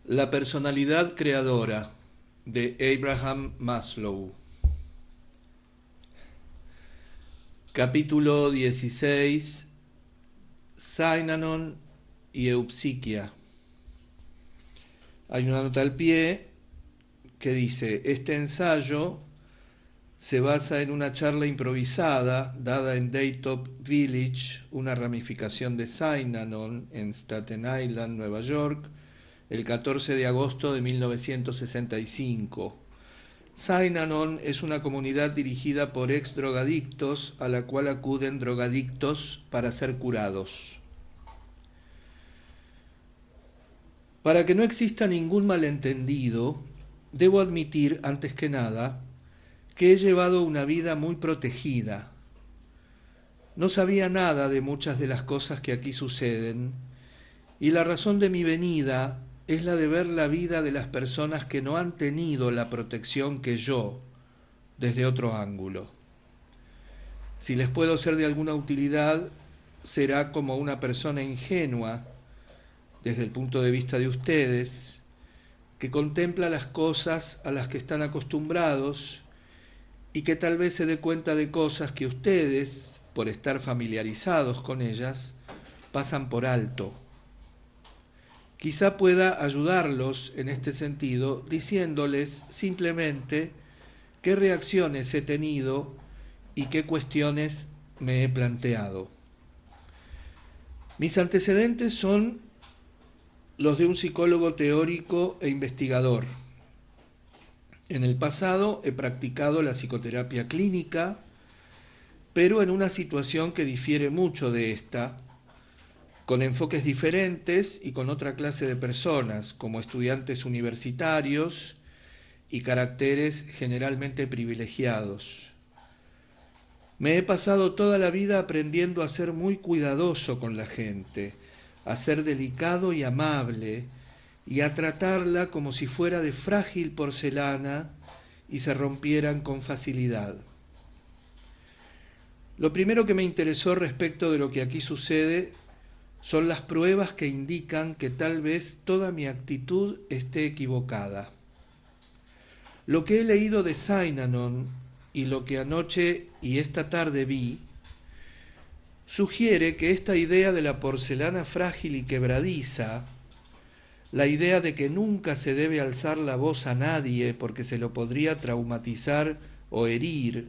La personalidad creadora de Abraham Maslow. Capítulo 16. Synanon y Eupsiquia. Hay una nota al pie que dice: este ensayo se basa en una charla improvisada dada en Daytop Village, una ramificación de Synanon en Staten Island, Nueva York, el 14 de agosto de 1965. Synanon es una comunidad dirigida por ex drogadictos a la cual acuden drogadictos para ser curados. Para que no exista ningún malentendido, debo admitir, antes que nada, que he llevado una vida muy protegida. No sabía nada de muchas de las cosas que aquí suceden, y la razón de mi venida es la de ver la vida de las personas que no han tenido la protección que yo, desde otro ángulo. Si les puedo ser de alguna utilidad, será como una persona ingenua, desde el punto de vista de ustedes, que contempla las cosas a las que están acostumbrados y que tal vez se dé cuenta de cosas que ustedes, por estar familiarizados con ellas, pasan por alto. Quizá pueda ayudarlos en este sentido diciéndoles simplemente qué reacciones he tenido y qué cuestiones me he planteado. Mis antecedentes son los de un psicólogo teórico e investigador. En el pasado he practicado la psicoterapia clínica, pero en una situación que difiere mucho de esta, con enfoques diferentes y con otra clase de personas, como estudiantes universitarios y caracteres generalmente privilegiados. Me he pasado toda la vida aprendiendo a ser muy cuidadoso con la gente, a ser delicado y amable, y a tratarla como si fuera de frágil porcelana y se rompieran con facilidad. Lo primero que me interesó respecto de lo que aquí sucede son las pruebas que indican que tal vez toda mi actitud esté equivocada. Lo que he leído de Synanon y lo que anoche y esta tarde vi sugiere que esta idea de la porcelana frágil y quebradiza, la idea de que nunca se debe alzar la voz a nadie porque se lo podría traumatizar o herir,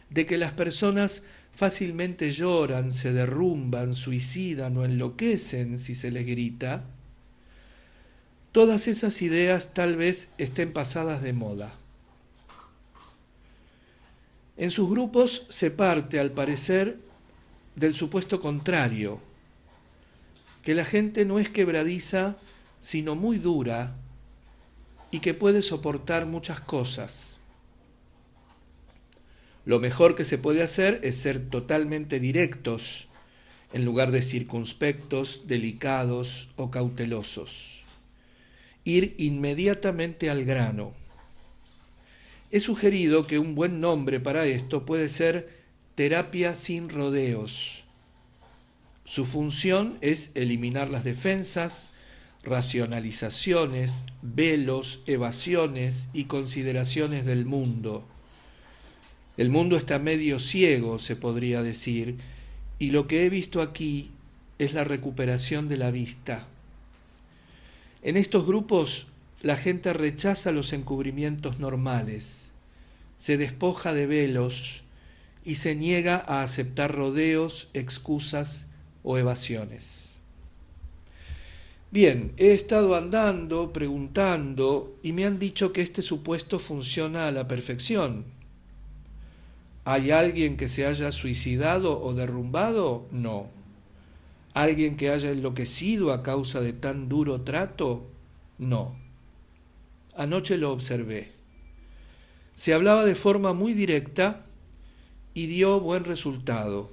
de que las personas fácilmente lloran, se derrumban, suicidan o enloquecen si se les grita, todas esas ideas tal vez estén pasadas de moda. En sus grupos se parte, al parecer, del supuesto contrario, que la gente no es quebradiza, sino muy dura y que puede soportar muchas cosas. Lo mejor que se puede hacer es ser totalmente directos, en lugar de circunspectos, delicados o cautelosos. Ir inmediatamente al grano. He sugerido que un buen nombre para esto puede ser terapia sin rodeos. Su función es eliminar las defensas, racionalizaciones, velos, evasiones y consideraciones del mundo. El mundo está medio ciego, se podría decir, y lo que he visto aquí es la recuperación de la vista. En estos grupos la gente rechaza los encubrimientos normales, se despoja de velos y se niega a aceptar rodeos, excusas o evasiones. Bien, he estado andando, preguntando, y me han dicho que este supuesto funciona a la perfección. ¿Hay alguien que se haya suicidado o derrumbado? No. ¿Alguien que haya enloquecido a causa de tan duro trato? No. Anoche lo observé. Se hablaba de forma muy directa y dio buen resultado.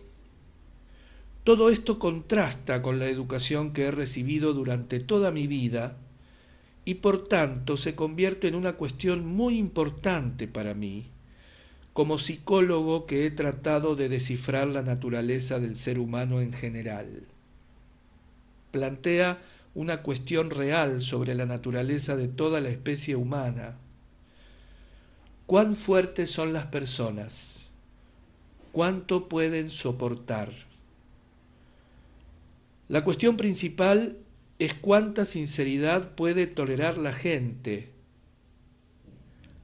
Todo esto contrasta con la educación que he recibido durante toda mi vida y por tanto se convierte en una cuestión muy importante para mí, como psicólogo que he tratado de descifrar la naturaleza del ser humano en general. Plantea una cuestión real sobre la naturaleza de toda la especie humana. ¿Cuán fuertes son las personas? ¿Cuánto pueden soportar? La cuestión principal es cuánta sinceridad puede tolerar la gente.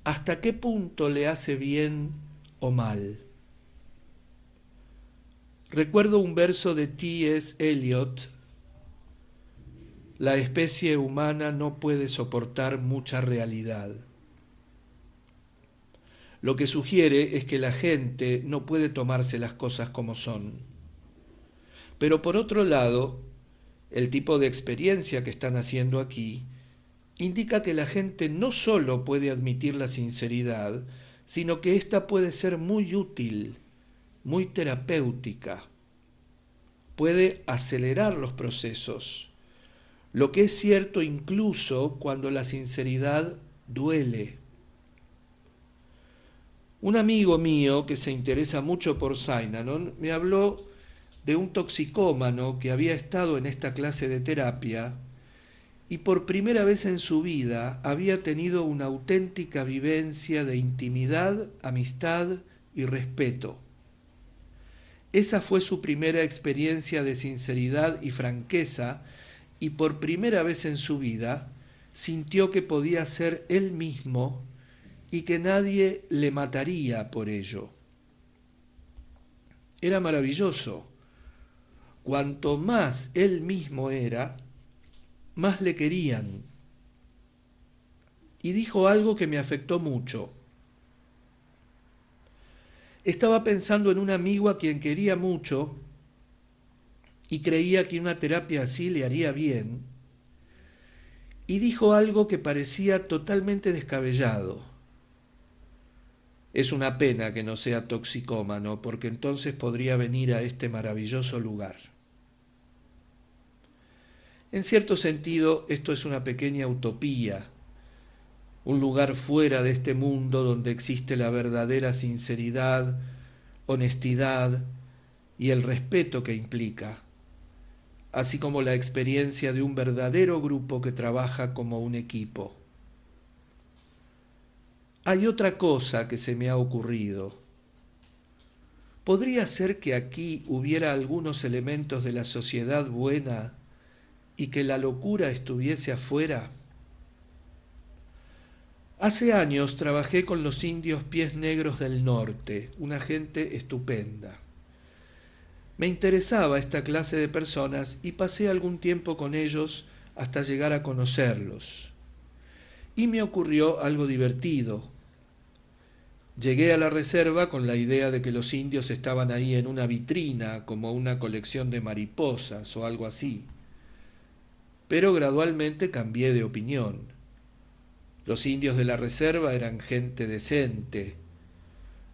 ¿Hasta qué punto le hace bien o mal? Recuerdo un verso de T.S. Eliot: la especie humana no puede soportar mucha realidad. Lo que sugiere es que la gente no puede tomarse las cosas como son. Pero por otro lado, el tipo de experiencia que están haciendo aquí indica que la gente no solo puede admitir la sinceridad, sino que ésta puede ser muy útil, muy terapéutica. Puede acelerar los procesos, lo que es cierto incluso cuando la sinceridad duele. Un amigo mío que se interesa mucho por Synanon me habló de un toxicómano que había estado en esta clase de terapia y por primera vez en su vida había tenido una auténtica vivencia de intimidad, amistad y respeto. Esa fue su primera experiencia de sinceridad y franqueza, y por primera vez en su vida sintió que podía ser él mismo y que nadie le mataría por ello. Era maravilloso. Cuanto más él mismo era, más le querían. Y dijo algo que me afectó mucho. Estaba pensando en un amigo a quien quería mucho y creía que una terapia así le haría bien, y dijo algo que parecía totalmente descabellado. Es una pena que no sea toxicómano, porque entonces podría venir a este maravilloso lugar. En cierto sentido, esto es una pequeña utopía, un lugar fuera de este mundo donde existe la verdadera sinceridad, honestidad y el respeto que implica, así como la experiencia de un verdadero grupo que trabaja como un equipo. Hay otra cosa que se me ha ocurrido. ¿Podría ser que aquí hubiera algunos elementos de la sociedad buena y que la locura estuviese afuera? Hace años trabajé con los indios Pies Negros del Norte, una gente estupenda. Me interesaba esta clase de personas y pasé algún tiempo con ellos hasta llegar a conocerlos. Y me ocurrió algo divertido. Llegué a la reserva con la idea de que los indios estaban ahí en una vitrina, como una colección de mariposas o algo así. Pero gradualmente cambié de opinión. Los indios de la reserva eran gente decente.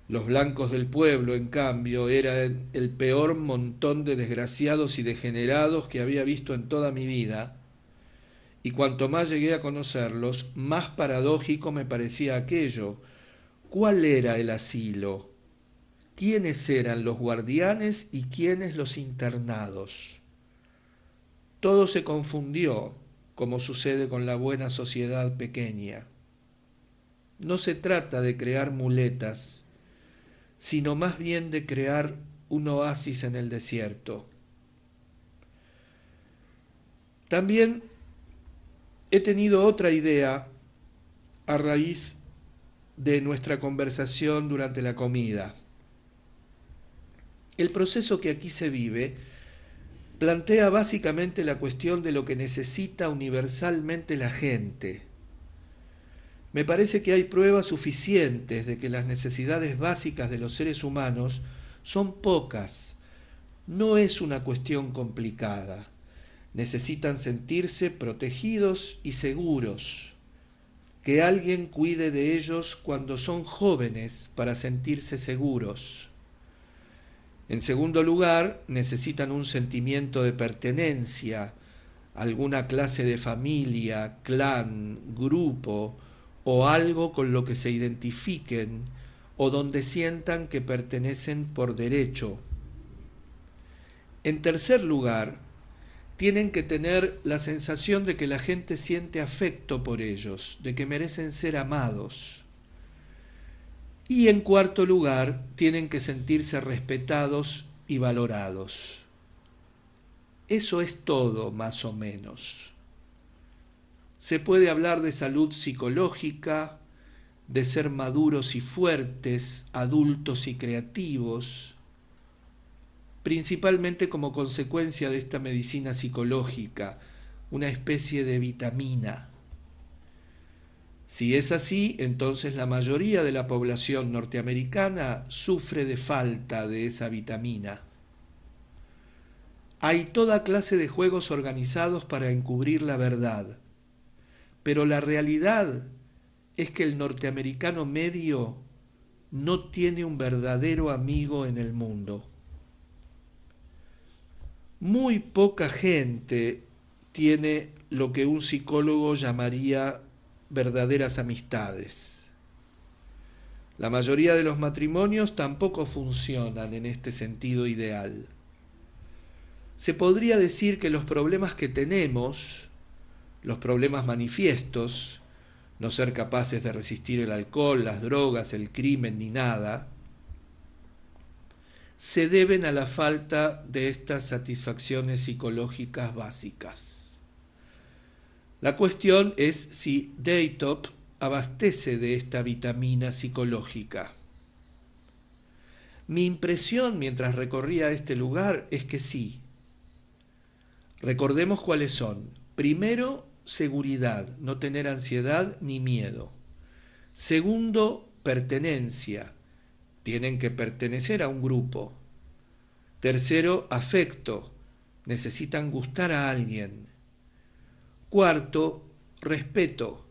Los blancos del pueblo, en cambio, eran el peor montón de desgraciados y degenerados que había visto en toda mi vida, y cuanto más llegué a conocerlos, más paradójico me parecía aquello. ¿Cuál era el asilo? ¿Quiénes eran los guardianes y quiénes los internados? Todo se confundió, como sucede con la buena sociedad pequeña. No se trata de crear muletas, sino más bien de crear un oasis en el desierto. También he tenido otra idea a raíz de nuestra conversación durante la comida. El proceso que aquí se vive plantea básicamente la cuestión de lo que necesita universalmente la gente. Me parece que hay pruebas suficientes de que las necesidades básicas de los seres humanos son pocas. No es una cuestión complicada. Necesitan sentirse protegidos y seguros. Que alguien cuide de ellos cuando son jóvenes para sentirse seguros. En segundo lugar, necesitan un sentimiento de pertenencia, alguna clase de familia, clan, grupo o algo con lo que se identifiquen o donde sientan que pertenecen por derecho. En tercer lugar, tienen que tener la sensación de que la gente siente afecto por ellos, de que merecen ser amados. Y en cuarto lugar, tienen que sentirse respetados y valorados. Eso es todo, más o menos. Se puede hablar de salud psicológica, de ser maduros y fuertes, adultos y creativos, principalmente como consecuencia de esta medicina psicológica, una especie de vitamina. Si es así, entonces la mayoría de la población norteamericana sufre de falta de esa vitamina. Hay toda clase de juegos organizados para encubrir la verdad, pero la realidad es que el norteamericano medio no tiene un verdadero amigo en el mundo. Muy poca gente tiene lo que un psicólogo llamaría verdaderas amistades. La mayoría de los matrimonios tampoco funcionan en este sentido ideal. Se podría decir que los problemas que tenemos, los problemas manifiestos, no ser capaces de resistir el alcohol, las drogas, el crimen ni nada, se deben a la falta de estas satisfacciones psicológicas básicas. La cuestión es si Daytop abastece de esta vitamina psicológica. Mi impresión mientras recorría este lugar es que sí. Recordemos cuáles son. Primero, seguridad, no tener ansiedad ni miedo. Segundo, pertenencia. Tienen que pertenecer a un grupo. Tercero, afecto. Necesitan gustar a alguien. Cuarto, respeto.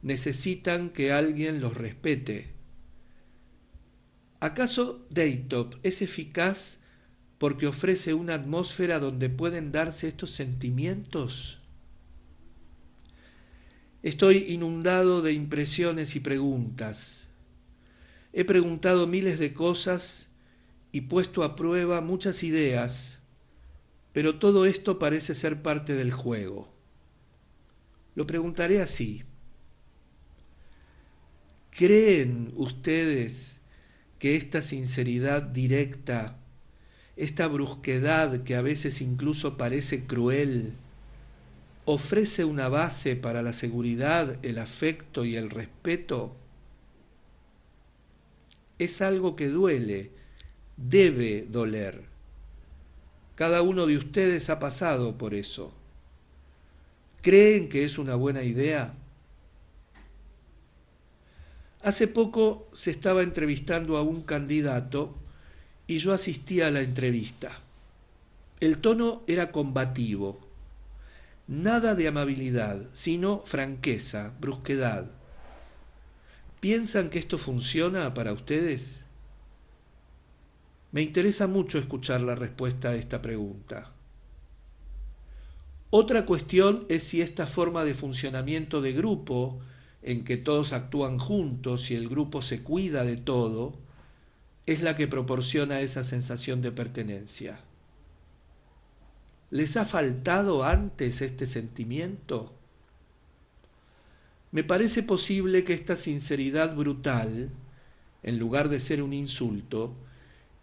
Necesitan que alguien los respete. ¿Acaso Daytop es eficaz porque ofrece una atmósfera donde pueden darse estos sentimientos? Estoy inundado de impresiones y preguntas. He preguntado miles de cosas y puesto a prueba muchas ideas, pero todo esto parece ser parte del juego. Lo preguntaré así. ¿Creen ustedes que esta sinceridad directa, esta brusquedad que a veces incluso parece cruel, ofrece una base para la seguridad, el afecto y el respeto? Es algo que duele, debe doler. Cada uno de ustedes ha pasado por eso. ¿Creen que es una buena idea? Hace poco se estaba entrevistando a un candidato y yo asistí a la entrevista. El tono era combativo, nada de amabilidad, sino franqueza, brusquedad. ¿Piensan que esto funciona para ustedes? Me interesa mucho escuchar la respuesta a esta pregunta. Otra cuestión es si esta forma de funcionamiento de grupo, en que todos actúan juntos y el grupo se cuida de todo, es la que proporciona esa sensación de pertenencia. ¿Les ha faltado antes este sentimiento? Me parece posible que esta sinceridad brutal, en lugar de ser un insulto,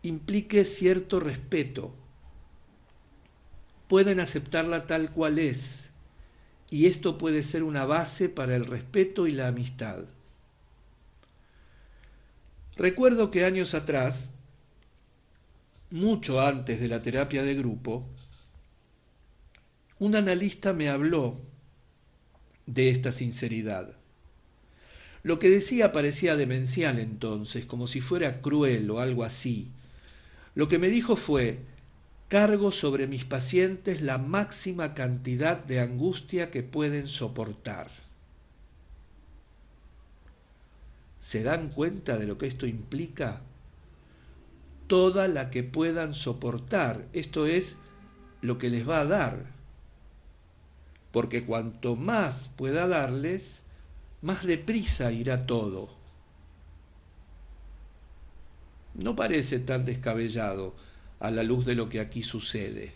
implique cierto respeto. Pueden aceptarla tal cual es, y esto puede ser una base para el respeto y la amistad. Recuerdo que años atrás, mucho antes de la terapia de grupo, un analista me habló de esta sinceridad. Lo que decía parecía demencial entonces, como si fuera cruel o algo así. Lo que me dijo fue: cargo sobre mis pacientes la máxima cantidad de angustia que pueden soportar. ¿Se dan cuenta de lo que esto implica? Toda la que puedan soportar, esto es lo que les va a dar. Porque cuanto más pueda darles, más deprisa irá todo. No parece tan descabellado a la luz de lo que aquí sucede.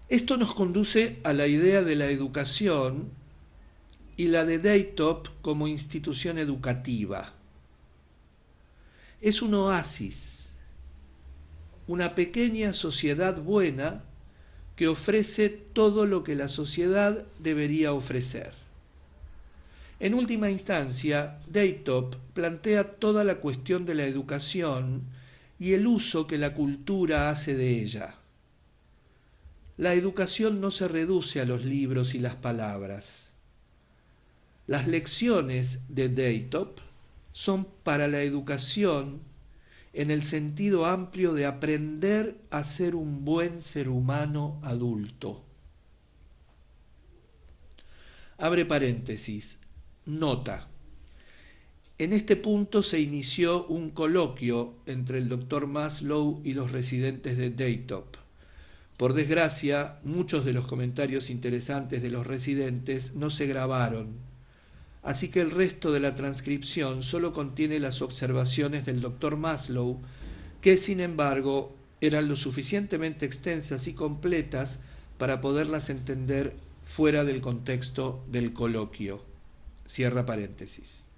Esto nos conduce a la idea de la educación y la de Daytop como institución educativa. Es un oasis, una pequeña sociedad buena que ofrece todo lo que la sociedad debería ofrecer. En última instancia, Daytop plantea toda la cuestión de la educación y el uso que la cultura hace de ella. La educación no se reduce a los libros y las palabras. Las lecciones de Daytop son para la educación en el sentido amplio de aprender a ser un buen ser humano adulto. Abre paréntesis. Nota. En este punto se inició un coloquio entre el doctor Maslow y los residentes de Daytop. Por desgracia, muchos de los comentarios interesantes de los residentes no se grabaron, así que el resto de la transcripción solo contiene las observaciones del doctor Maslow, que sin embargo eran lo suficientemente extensas y completas para poderlas entender fuera del contexto del coloquio. Cierra paréntesis.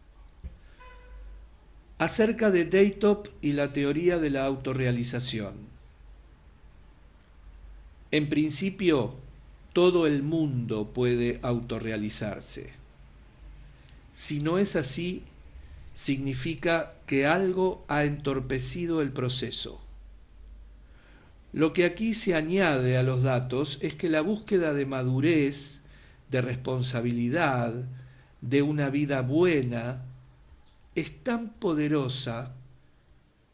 Acerca de Daytop y la teoría de la autorrealización. En principio, todo el mundo puede autorrealizarse. Si no es así, significa que algo ha entorpecido el proceso. Lo que aquí se añade a los datos es que la búsqueda de madurez, de responsabilidad, de una vida buena, es tan poderosa,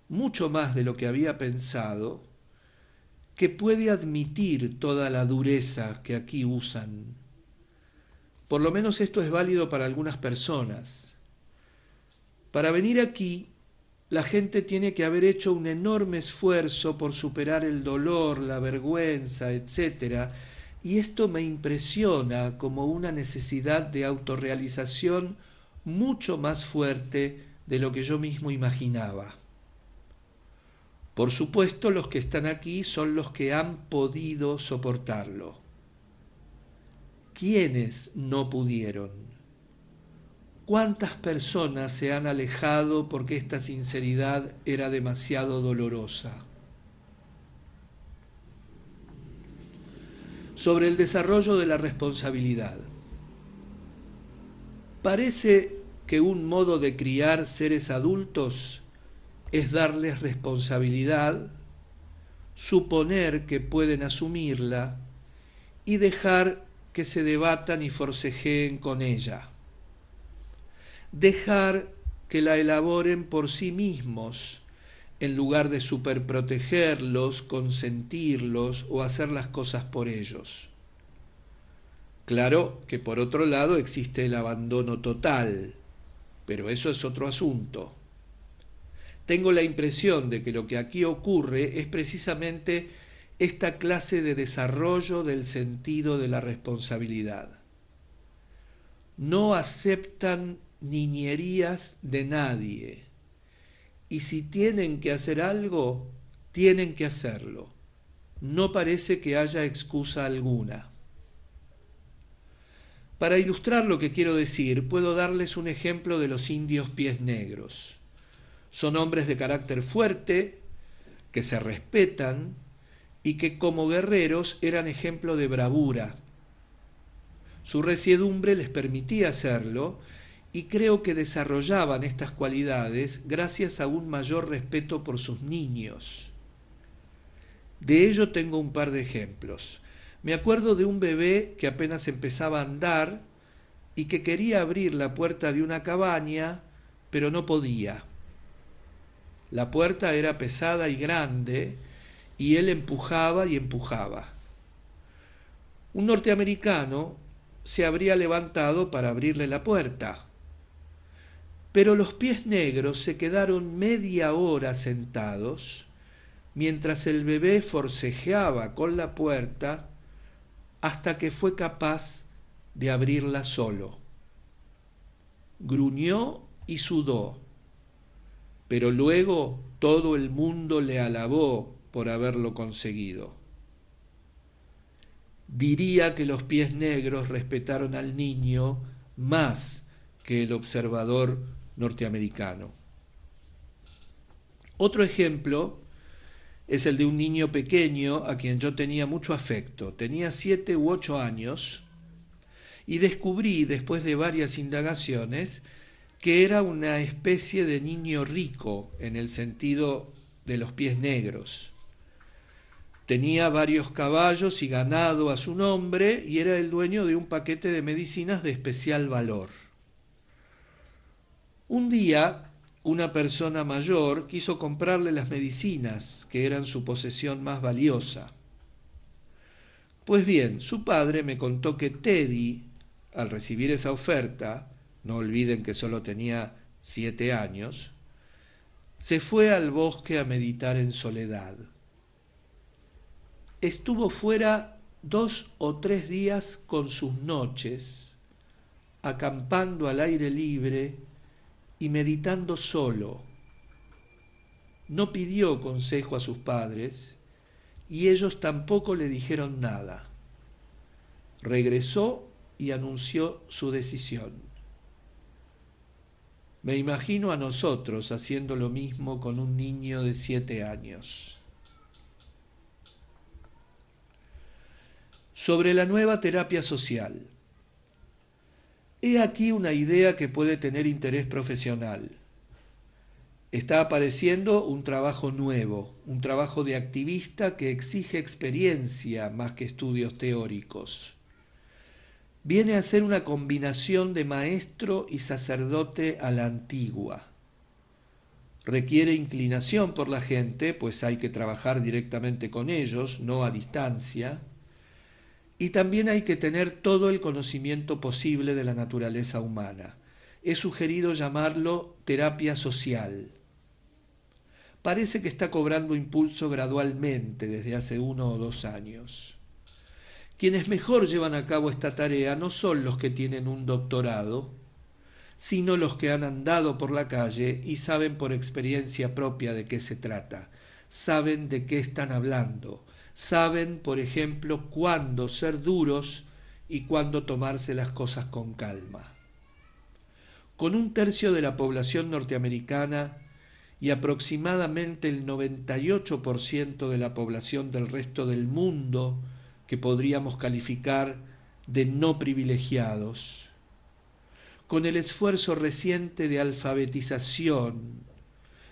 mucho más de lo que había pensado, que puede admitir toda la dureza que aquí usan. Por lo menos esto es válido para algunas personas. Para venir aquí, la gente tiene que haber hecho un enorme esfuerzo por superar el dolor, la vergüenza, etc. Y esto me impresiona como una necesidad de autorrealización mucho más fuerte de lo que yo mismo imaginaba. Por supuesto, los que están aquí son los que han podido soportarlo. ¿Quiénes no pudieron? ¿Cuántas personas se han alejado porque esta sinceridad era demasiado dolorosa? Sobre el desarrollo de la responsabilidad. Parece que un modo de criar seres adultos es darles responsabilidad, suponer que pueden asumirla y dejar que se debatan y forcejeen con ella. Dejar que la elaboren por sí mismos, en lugar de superprotegerlos, consentirlos o hacer las cosas por ellos. Claro que por otro lado existe el abandono total, pero eso es otro asunto. Tengo la impresión de que lo que aquí ocurre es precisamente esta clase de desarrollo del sentido de la responsabilidad. No aceptan niñerías de nadie, y si tienen que hacer algo, tienen que hacerlo. No parece que haya excusa alguna. Para ilustrar lo que quiero decir, puedo darles un ejemplo de los indios pies negros. Son hombres de carácter fuerte, que se respetan y que como guerreros eran ejemplo de bravura. Su resiedumbre les permitía hacerlo y creo que desarrollaban estas cualidades gracias a un mayor respeto por sus niños. De ello tengo un par de ejemplos. Me acuerdo de un bebé que apenas empezaba a andar y que quería abrir la puerta de una cabaña, pero no podía. La puerta era pesada y grande, y él empujaba y empujaba. Un norteamericano se habría levantado para abrirle la puerta, pero los pies negros se quedaron media hora sentados, mientras el bebé forcejeaba con la puerta hasta que fue capaz de abrirla solo. Gruñó y sudó, pero luego todo el mundo le alabó por haberlo conseguido. diría que los pies negros respetaron al niño más que el observador norteamericano. Otro ejemplo es el de un niño pequeño a quien yo tenía mucho afecto. Tenía 7 u 8 años y descubrí, después de varias indagaciones, que era una especie de niño rico en el sentido de los pies negros. Tenía varios caballos y ganado a su nombre y era el dueño de un paquete de medicinas de especial valor. Un día, una persona mayor quiso comprarle las medicinas, que eran su posesión más valiosa. Pues bien, su padre me contó que Teddy, al recibir esa oferta, no olviden que solo tenía 7 años, se fue al bosque a meditar en soledad. Estuvo fuera 2 o 3 días con sus noches, acampando al aire libre y meditando solo. No pidió consejo a sus padres y ellos tampoco le dijeron nada. Regresó y anunció su decisión. Me imagino a nosotros haciendo lo mismo con un niño de 7 años. Sobre la nueva terapia social. He aquí una idea que puede tener interés profesional. Está apareciendo un trabajo nuevo, un trabajo de activista que exige experiencia más que estudios teóricos. Viene a ser una combinación de maestro y sacerdote a la antigua. Requiere inclinación por la gente, pues hay que trabajar directamente con ellos, no a distancia. Y también hay que tener todo el conocimiento posible de la naturaleza humana. He sugerido llamarlo terapia social. Parece que está cobrando impulso gradualmente desde hace 1 o 2 años. Quienes mejor llevan a cabo esta tarea no son los que tienen un doctorado, sino los que han andado por la calle y saben por experiencia propia de qué se trata, saben de qué están hablando, saben, por ejemplo, cuándo ser duros y cuándo tomarse las cosas con calma. Con 1/3 de la población norteamericana y aproximadamente el 98% de la población del resto del mundo, que podríamos calificar de no privilegiados, con el esfuerzo reciente de alfabetización,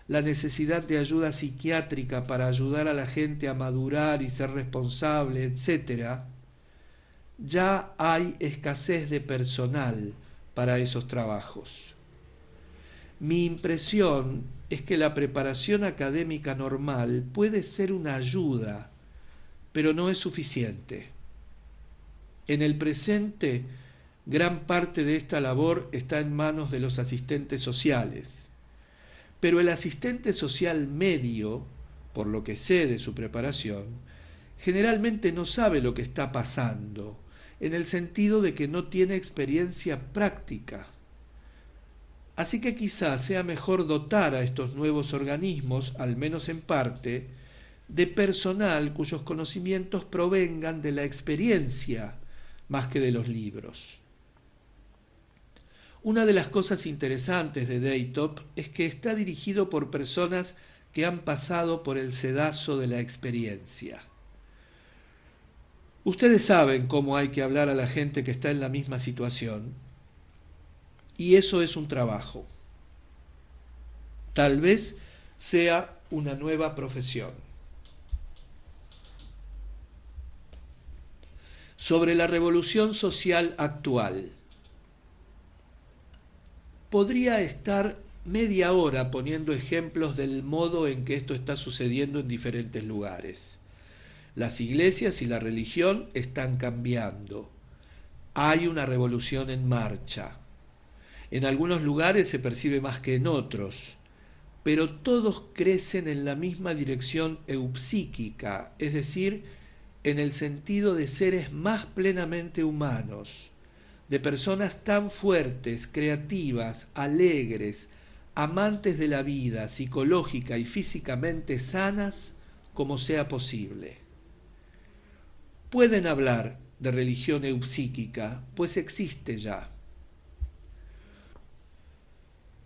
la necesidad de ayuda psiquiátrica para ayudar a la gente a madurar y ser responsable, etc., ya hay escasez de personal para esos trabajos. Mi impresión es que la preparación académica normal puede ser una ayuda, pero no es suficiente. En el presente, gran parte de esta labor está en manos de los asistentes sociales. Pero el asistente social medio, por lo que sé de su preparación, generalmente no sabe lo que está pasando, en el sentido de que no tiene experiencia práctica. Así que quizás sea mejor dotar a estos nuevos organismos, al menos en parte, de personal cuyos conocimientos provengan de la experiencia más que de los libros. Una de las cosas interesantes de Daytop es que está dirigido por personas que han pasado por el sedazo de la experiencia. Ustedes saben cómo hay que hablar a la gente que está en la misma situación, y eso es un trabajo. Tal vez sea una nueva profesión. Sobre la revolución social actual. Podría estar media hora poniendo ejemplos del modo en que esto está sucediendo en diferentes lugares. Las iglesias y la religión están cambiando. Hay una revolución en marcha. En algunos lugares se percibe más que en otros, pero todos crecen en la misma dirección eupsíquica, es decir, en el sentido de seres más plenamente humanos, de personas tan fuertes, creativas, alegres, amantes de la vida, psicológica y físicamente sanas como sea posible. Pueden hablar de religión eupsíquica, pues existe ya.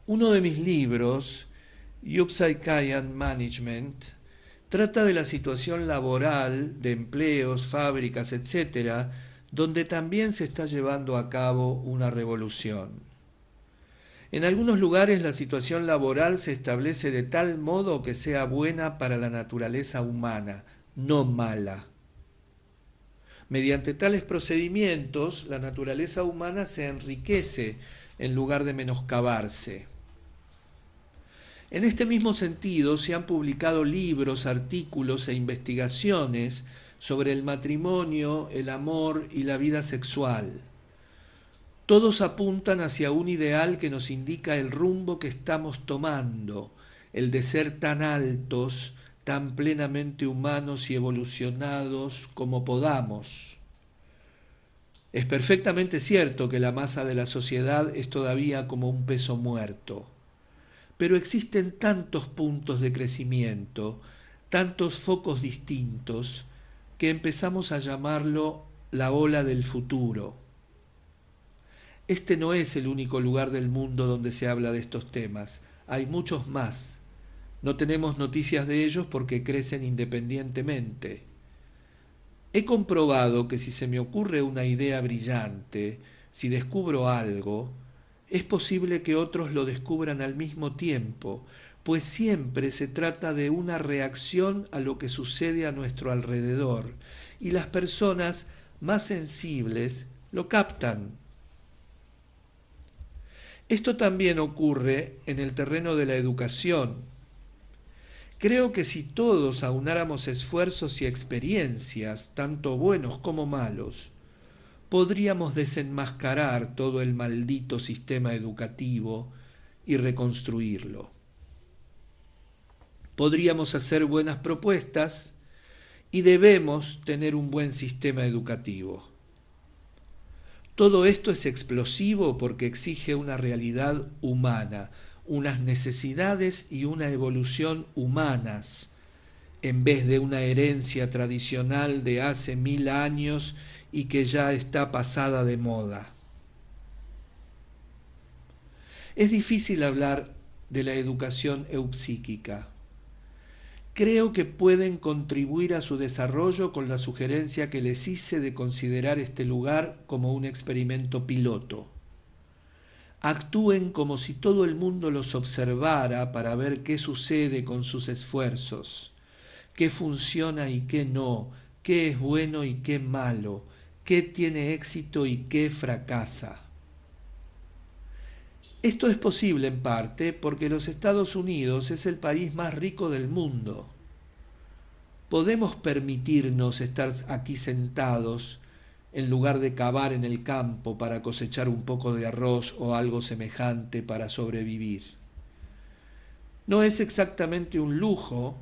Uno de mis libros, Eupsychiatry and Management, trata de la situación laboral, de empleos, fábricas, etcétera, donde también se está llevando a cabo una revolución. En algunos lugares la situación laboral se establece de tal modo que sea buena para la naturaleza humana, no mala. Mediante tales procedimientos, la naturaleza humana se enriquece en lugar de menoscabarse. En este mismo sentido, se han publicado libros, artículos e investigaciones sobre el matrimonio, el amor y la vida sexual. Todos apuntan hacia un ideal que nos indica el rumbo que estamos tomando, el de ser tan altos, tan plenamente humanos y evolucionados como podamos. Es perfectamente cierto que la masa de la sociedad es todavía como un peso muerto, pero existen tantos puntos de crecimiento, tantos focos distintos, que empezamos a llamarlo la ola del futuro. Este no es el único lugar del mundo donde se habla de estos temas, hay muchos más. No tenemos noticias de ellos porque crecen independientemente. He comprobado que si se me ocurre una idea brillante, si descubro algo, es posible que otros lo descubran al mismo tiempo, pues siempre se trata de una reacción a lo que sucede a nuestro alrededor, y las personas más sensibles lo captan. Esto también ocurre en el terreno de la educación. Creo que si todos aunáramos esfuerzos y experiencias, tanto buenos como malos, podríamos desenmascarar todo el maldito sistema educativo y reconstruirlo. Podríamos hacer buenas propuestas y debemos tener un buen sistema educativo. Todo esto es explosivo porque exige una realidad humana, unas necesidades y una evolución humanas, en vez de una herencia tradicional de hace 1000 años y que ya está pasada de moda. Es difícil hablar de la educación eupsíquica. Creo que pueden contribuir a su desarrollo con la sugerencia que les hice de considerar este lugar como un experimento piloto. Actúen como si todo el mundo los observara para ver qué sucede con sus esfuerzos, qué funciona y qué no, qué es bueno y qué malo, qué tiene éxito y qué fracasa. Esto es posible en parte porque los Estados Unidos es el país más rico del mundo. Podemos permitirnos estar aquí sentados en lugar de cavar en el campo para cosechar un poco de arroz o algo semejante para sobrevivir. No es exactamente un lujo,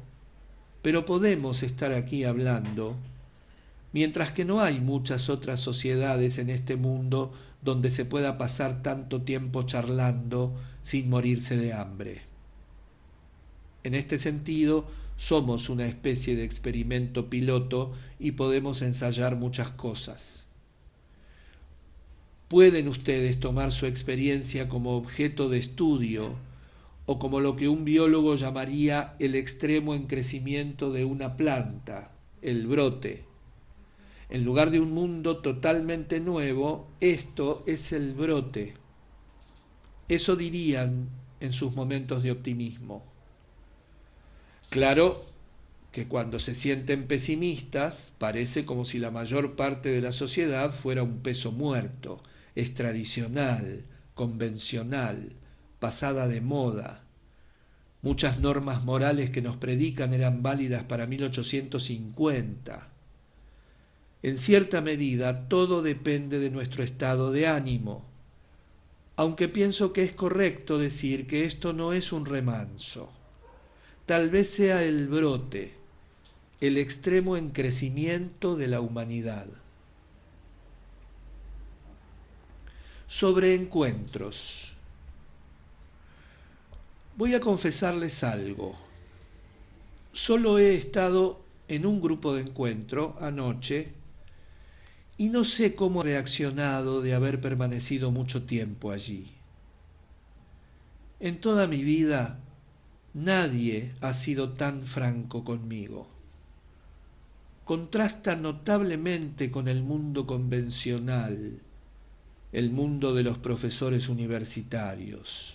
pero podemos estar aquí hablando, mientras que no hay muchas otras sociedades en este mundo donde se pueda pasar tanto tiempo charlando sin morirse de hambre. En este sentido, somos una especie de experimento piloto y podemos ensayar muchas cosas. Pueden ustedes tomar su experiencia como objeto de estudio o como lo que un biólogo llamaría el extremo en crecimiento de una planta, el brote. En lugar de un mundo totalmente nuevo, esto es el brote. Eso dirían en sus momentos de optimismo. Claro que cuando se sienten pesimistas, parece como si la mayor parte de la sociedad fuera un peso muerto, es tradicional, convencional, pasada de moda. Muchas normas morales que nos predican eran válidas para 1850. En cierta medida, todo depende de nuestro estado de ánimo, aunque pienso que es correcto decir que esto no es un remanso. Tal vez sea el brote, el extremo en crecimiento de la humanidad. Sobre encuentros. Voy a confesarles algo. Solo he estado en un grupo de encuentro anoche y no sé cómo he reaccionado de haber permanecido mucho tiempo allí. En toda mi vida nadie ha sido tan franco conmigo. Contrasta notablemente con el mundo convencional, el mundo de los profesores universitarios.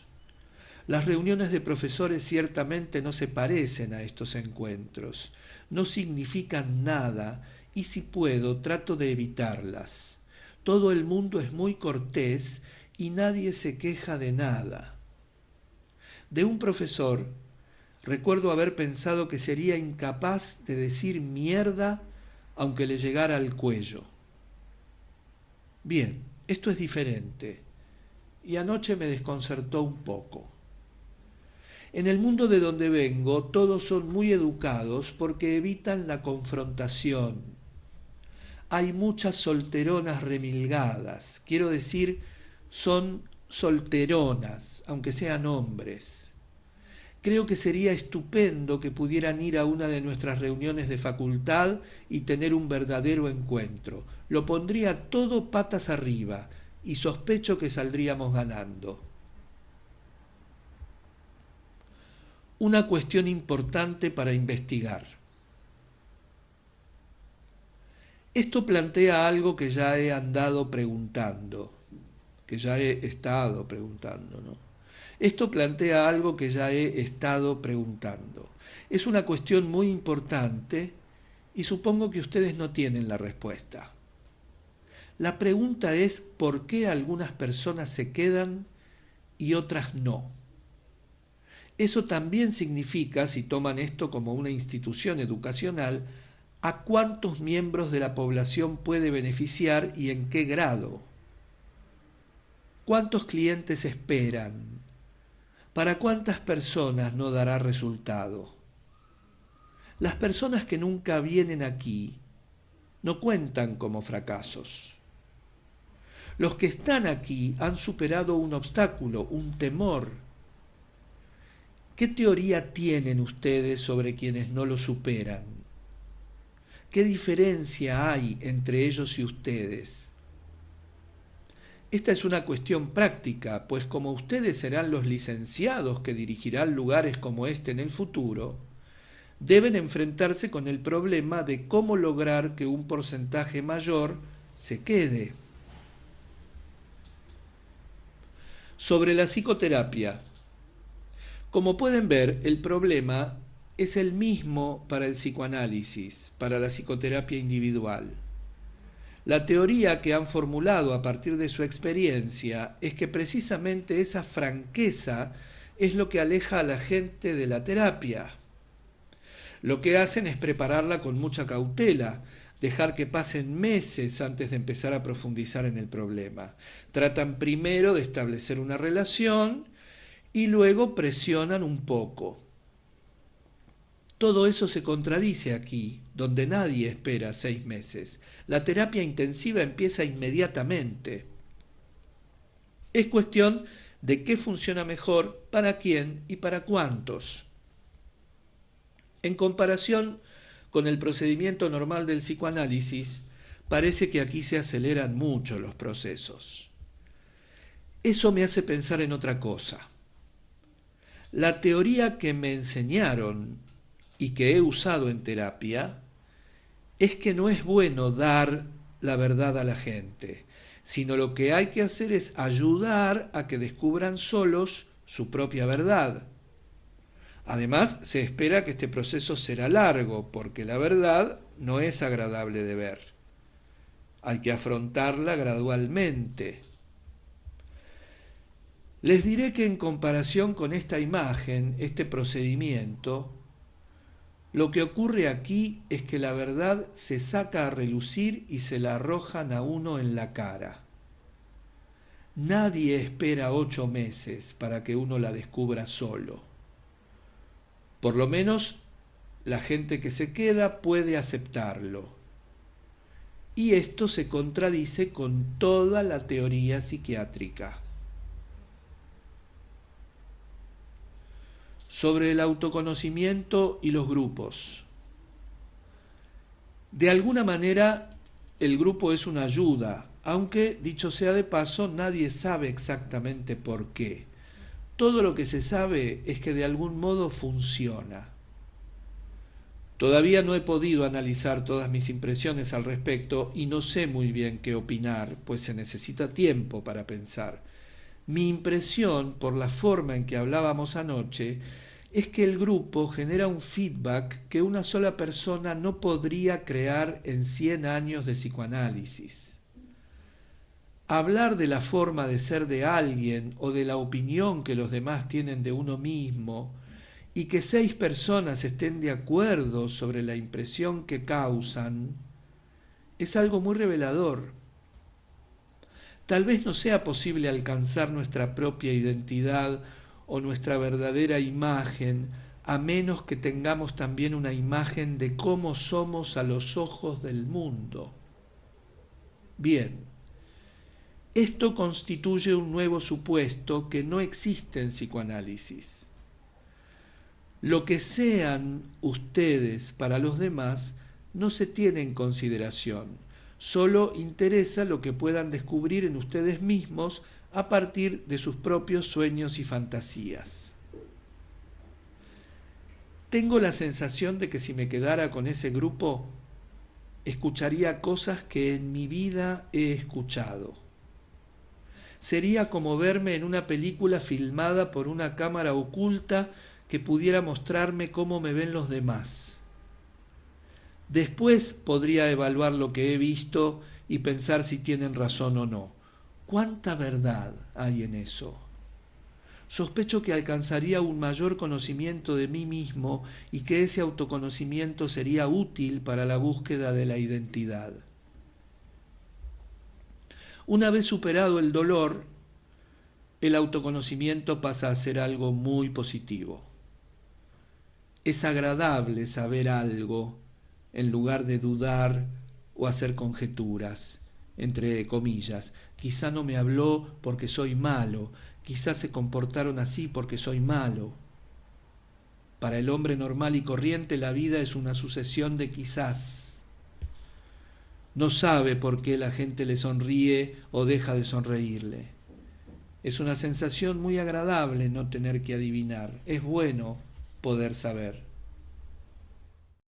Las reuniones de profesores ciertamente no se parecen a estos encuentros, no significan nada y si puedo trato de evitarlas. Todo el mundo es muy cortés y nadie se queja de nada. De un profesor recuerdo haber pensado que sería incapaz de decir mierda aunque le llegara al cuello. Bien, esto es diferente y anoche me desconcertó un poco. En el mundo de donde vengo todos son muy educados porque evitan la confrontación. Hay muchas solteronas remilgadas, quiero decir, son solteronas, aunque sean hombres. Creo que sería estupendo que pudieran ir a una de nuestras reuniones de facultad y tener un verdadero encuentro. Lo pondría todo patas arriba y sospecho que saldríamos ganando. Una cuestión importante para investigar. Esto plantea algo que ya he andado preguntando, que ya he estado preguntando, ¿no? Esto plantea algo que ya he estado preguntando. Es una cuestión muy importante y supongo que ustedes no tienen la respuesta. La pregunta es ¿por qué algunas personas se quedan y otras no? Eso también significa, si toman esto como una institución educacional, a cuántos miembros de la población puede beneficiar y en qué grado. ¿Cuántos clientes esperan? ¿Para cuántas personas no dará resultado? Las personas que nunca vienen aquí no cuentan como fracasos. Los que están aquí han superado un obstáculo, un temor. ¿Qué teoría tienen ustedes sobre quienes no lo superan? ¿Qué diferencia hay entre ellos y ustedes? Esta es una cuestión práctica, pues como ustedes serán los licenciados que dirigirán lugares como este en el futuro, deben enfrentarse con el problema de cómo lograr que un porcentaje mayor se quede. Sobre la psicoterapia. Como pueden ver, el problema es el mismo para el psicoanálisis, para la psicoterapia individual. La teoría que han formulado a partir de su experiencia es que precisamente esa franqueza es lo que aleja a la gente de la terapia. Lo que hacen es prepararla con mucha cautela, dejar que pasen meses antes de empezar a profundizar en el problema. Tratan primero de establecer una relación y luego presionan un poco. Todo eso se contradice aquí, donde nadie espera 6 meses. La terapia intensiva empieza inmediatamente. Es cuestión de qué funciona mejor, para quién y para cuántos. En comparación con el procedimiento normal del psicoanálisis, parece que aquí se aceleran mucho los procesos. Eso me hace pensar en otra cosa. La teoría que me enseñaron y que he usado en terapia es que no es bueno dar la verdad a la gente, sino lo que hay que hacer es ayudar a que descubran solos su propia verdad. Además, se espera que este proceso será largo, porque la verdad no es agradable de ver. Hay que afrontarla gradualmente. Les diré que en comparación con esta imagen, este procedimiento, lo que ocurre aquí es que la verdad se saca a relucir y se la arrojan a uno en la cara. Nadie espera 8 meses para que uno la descubra solo. Por lo menos la gente que se queda puede aceptarlo. Y esto se contradice con toda la teoría psiquiátrica. Sobre el autoconocimiento y los grupos. De alguna manera, el grupo es una ayuda, aunque, dicho sea de paso, nadie sabe exactamente por qué. Todo lo que se sabe es que de algún modo funciona. Todavía no he podido analizar todas mis impresiones al respecto y no sé muy bien qué opinar, pues se necesita tiempo para pensar. Mi impresión, por la forma en que hablábamos anoche, es que el grupo genera un feedback que una sola persona no podría crear en 100 años de psicoanálisis. Hablar de la forma de ser de alguien o de la opinión que los demás tienen de uno mismo y que 6 personas estén de acuerdo sobre la impresión que causan es algo muy revelador. Tal vez no sea posible alcanzar nuestra propia identidad o nuestra verdadera imagen a menos que tengamos también una imagen de cómo somos a los ojos del mundo. Bien, esto constituye un nuevo supuesto que no existe en psicoanálisis. Lo que sean ustedes para los demás no se tiene en consideración, solo interesa lo que puedan descubrir en ustedes mismos a partir de sus propios sueños y fantasías. Tengo la sensación de que si me quedara con ese grupo, escucharía cosas que en mi vida he escuchado. Sería como verme en una película filmada por una cámara oculta que pudiera mostrarme cómo me ven los demás. Después podría evaluar lo que he visto y pensar si tienen razón o no. ¿Cuánta verdad hay en eso? Sospecho que alcanzaría un mayor conocimiento de mí mismo y que ese autoconocimiento sería útil para la búsqueda de la identidad. Una vez superado el dolor, el autoconocimiento pasa a ser algo muy positivo. Es agradable saber algo en lugar de dudar o hacer conjeturas, entre comillas. Quizá no me habló porque soy malo, quizá se comportaron así porque soy malo. Para el hombre normal y corriente la vida es una sucesión de quizás. No sabe por qué la gente le sonríe o deja de sonreírle. Es una sensación muy agradable no tener que adivinar. Es bueno poder saber.